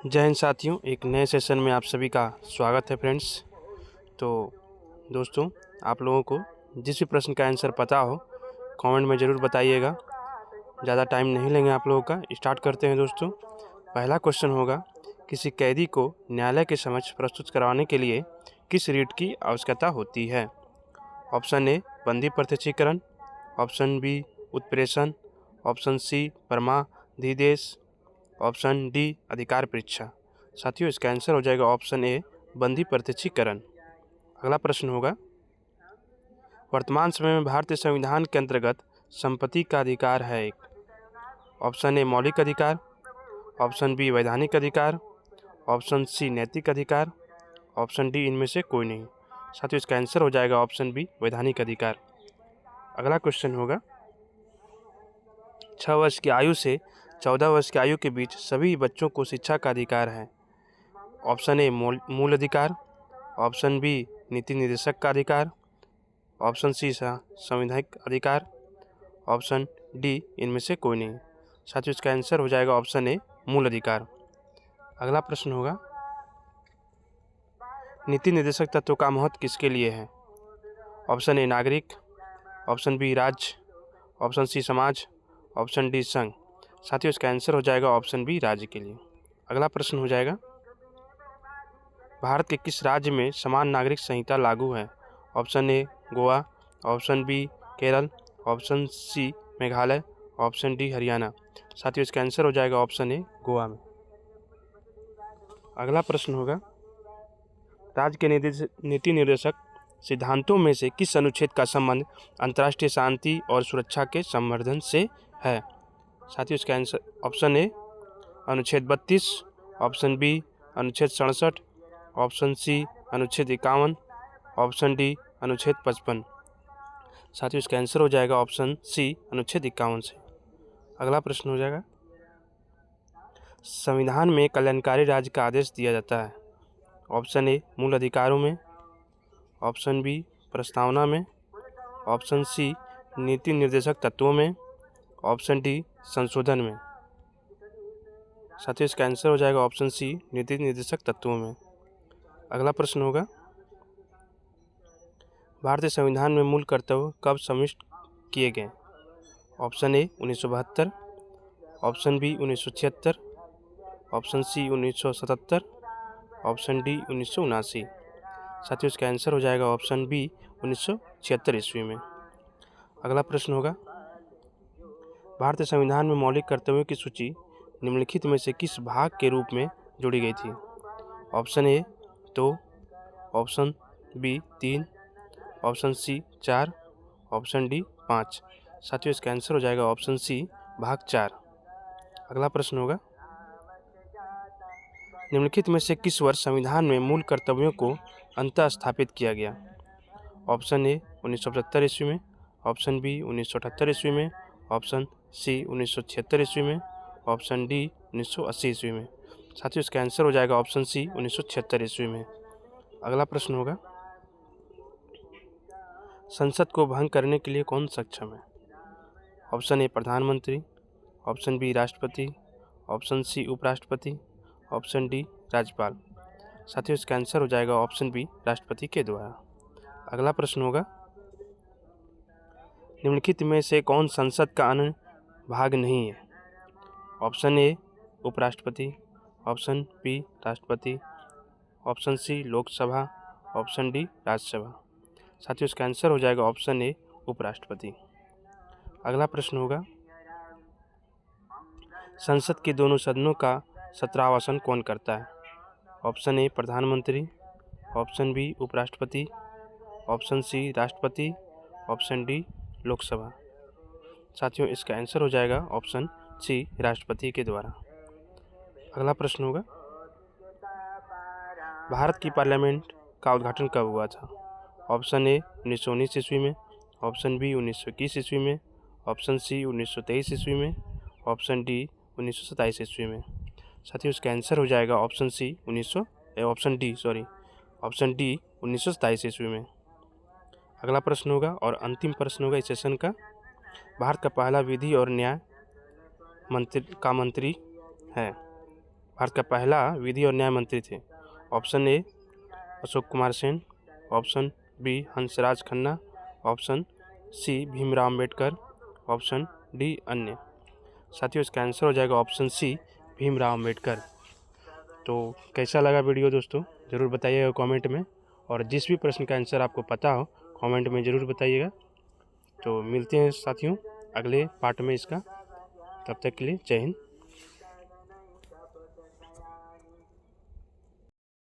जय हिंद साथियों, एक नए सेशन में आप सभी का स्वागत है फ्रेंड्स। तो दोस्तों, आप लोगों को जिस भी प्रश्न का आंसर पता हो कमेंट में ज़रूर बताइएगा। ज़्यादा टाइम नहीं लेंगे आप लोगों का, स्टार्ट करते हैं दोस्तों। पहला क्वेश्चन होगा, किसी कैदी को न्यायालय के समक्ष प्रस्तुत करवाने के लिए किस रीट की आवश्यकता होती है? ऑप्शन ए बंदी प्रत्यक्षीकरण, ऑप्शन बी उत्प्रेषण, ऑप्शन सी परमाधिदेश, ऑप्शन डी अधिकार परीक्षा। साथियों, इसका आंसर हो जाएगा ऑप्शन ए बंदी प्रत्यक्षीकरण। अगला प्रश्न होगा, वर्तमान समय में भारतीय संविधान के अंतर्गत संपत्ति का अधिकार है एक। ऑप्शन ए मौलिक अधिकार, ऑप्शन बी वैधानिक अधिकार, ऑप्शन सी नैतिक अधिकार, ऑप्शन डी इनमें से कोई नहीं। साथियों, इसका आंसर हो जाएगा ऑप्शन बी वैधानिक अधिकार। अगला क्वेश्चन होगा, 6 वर्ष की आयु से 14 वर्ष की आयु के बीच सभी बच्चों को शिक्षा का अधिकार है। ऑप्शन ए मूल अधिकार, ऑप्शन बी नीति निर्देशक का अधिकार, ऑप्शन सी संवैधानिक अधिकार, ऑप्शन डी इनमें से कोई नहीं। साथियों, इसका आंसर हो जाएगा ऑप्शन ए मूल अधिकार। अगला प्रश्न होगा, नीति निर्देशक तत्व का महत्व किसके लिए है? ऑप्शन ए नागरिक, ऑप्शन बी राज्य, ऑप्शन सी समाज, ऑप्शन डी संघ। साथियों, इसका आंसर हो जाएगा ऑप्शन बी राज्य के लिए। अगला प्रश्न हो जाएगा, भारत के किस राज्य में समान नागरिक संहिता लागू है? Option A Goa, option B Kerala, option C Meghalaya, option D Haryana. साथियों, इसका आंसर हो जाएगा ऑप्शन ए गोवा में। अगला प्रश्न होगा, राज्य के नीति निर्देशक सिद्धांतों में से किस अनुच्छेद का संबंध अंतर्राष्ट्रीय शांति और सुरक्षा के संवर्धन से है? साथियों, इसका आंसर ऑप्शन ए अनुच्छेद 32, ऑप्शन बी अनुच्छेद 67, ऑप्शन सी अनुच्छेद 51, ऑप्शन डी अनुच्छेद 55। साथियों, इसका आंसर हो जाएगा ऑप्शन सी अनुच्छेद 51 से। अगला प्रश्न हो जाएगा, संविधान में कल्याणकारी राज्य का आदेश दिया जाता है। ऑप्शन ए मूल अधिकारों में, ऑप्शन बी प्रस्तावना में, ऑप्शन सी नीति निर्देशक तत्वों में, ऑप्शन डी संशोधन में। साथियों, इसका आंसर हो जाएगा ऑप्शन सी नीति निर्देशक तत्वों में। अगला प्रश्न होगा, भारतीय संविधान में मूल कर्तव्य कब समाविष्ट किए गए? Option A 1972, option B 1976, option C 1977, option D 1979। साथियों, इसका आंसर हो जाएगा ऑप्शन बी 1976 ईस्वी में। अगला प्रश्न होगा, भारतीय संविधान में मौलिक कर्तव्यों की सूची निम्नलिखित में से किस भाग के रूप में जोड़ी गई थी? Option A 2, option B 3, option C 4, option D 5। साथियों, इसका आंसर हो जाएगा ऑप्शन सी भाग 4। अगला प्रश्न होगा, निम्नलिखित में से किस वर्ष संविधान में मूल कर्तव्यों को अंततः स्थापित किया गया? ऑप्शन ए 1975 ईस्वी में, ऑप्शन बी 1978 ईस्वी में, ऑप्शन सी 1976 ईस्वी में, ऑप्शन डी 1980 ईस्वी में। साथियों, इसका आंसर हो जाएगा ऑप्शन सी 1976 ईस्वी में। अगला प्रश्न होगा, संसद को भंग करने के लिए कौन सक्षम है? ऑप्शन ए प्रधानमंत्री, ऑप्शन बी राष्ट्रपति, ऑप्शन सी उपराष्ट्रपति, ऑप्शन डी राज्यपाल। साथियों, इसका आंसर हो जाएगा ऑप्शन बी राष्ट्रपति के द्वारा। अगला प्रश्न होगा, निम्नलिखित में से कौन संसद का अन्य भाग नहीं है? ऑप्शन ए उपराष्ट्रपति, ऑप्शन बी राष्ट्रपति, option C Lok Sabha, option D Rajya Sabha. साथियों, इसका आंसर हो जाएगा ऑप्शन ए उपराष्ट्रपति। अगला प्रश्न होगा, संसद के दोनों सदनों का सत्रावसान कौन करता है? ऑप्शन ए प्रधानमंत्री, ऑप्शन बी उपराष्ट्रपति, ऑप्शन सी राष्ट्रपति, ऑप्शन डी लोकसभा। साथियों, इसका आंसर हो जाएगा ऑप्शन सी राष्ट्रपति के द्वारा। अगला प्रश्न होगा, भारत की पार्लियामेंट का उद्घाटन कब हुआ था? ऑप्शन ए 1919 ईस्वी में, ऑप्शन बी 1921 ईस्वी में, ऑप्शन सी 1923 ईस्वी में, ऑप्शन डी 1927 ईस्वी में। साथियों, इसका आंसर हो जाएगा ऑप्शन डी 1927 ईस्वी में। अगला प्रश्न होगा और अंतिम प्रश्न होगा इस सेशन का, भारत का पहला विधि और न्याय मंत्री है? भारत का पहला विधि और न्याय मंत्री थे? Option A Ashok Kumar Sen, option B Hansraj Khanna, option C Bhimrao Ambedkar, option D अन्य। साथियों, इसका आंसर हो जाएगा ऑप्शन सी भीमराव अम्बेडकर। तो कैसा लगा वीडियो दोस्तों, ज़रूर बताइएगा कमेंट में, और जिस भी प्रश्न का आंसर आपको पता हो कमेंट में ज़रूर बताइएगा। तो मिलते हैं साथियों अगले पार्ट में इसका, तब तक के लिए जय हिंद।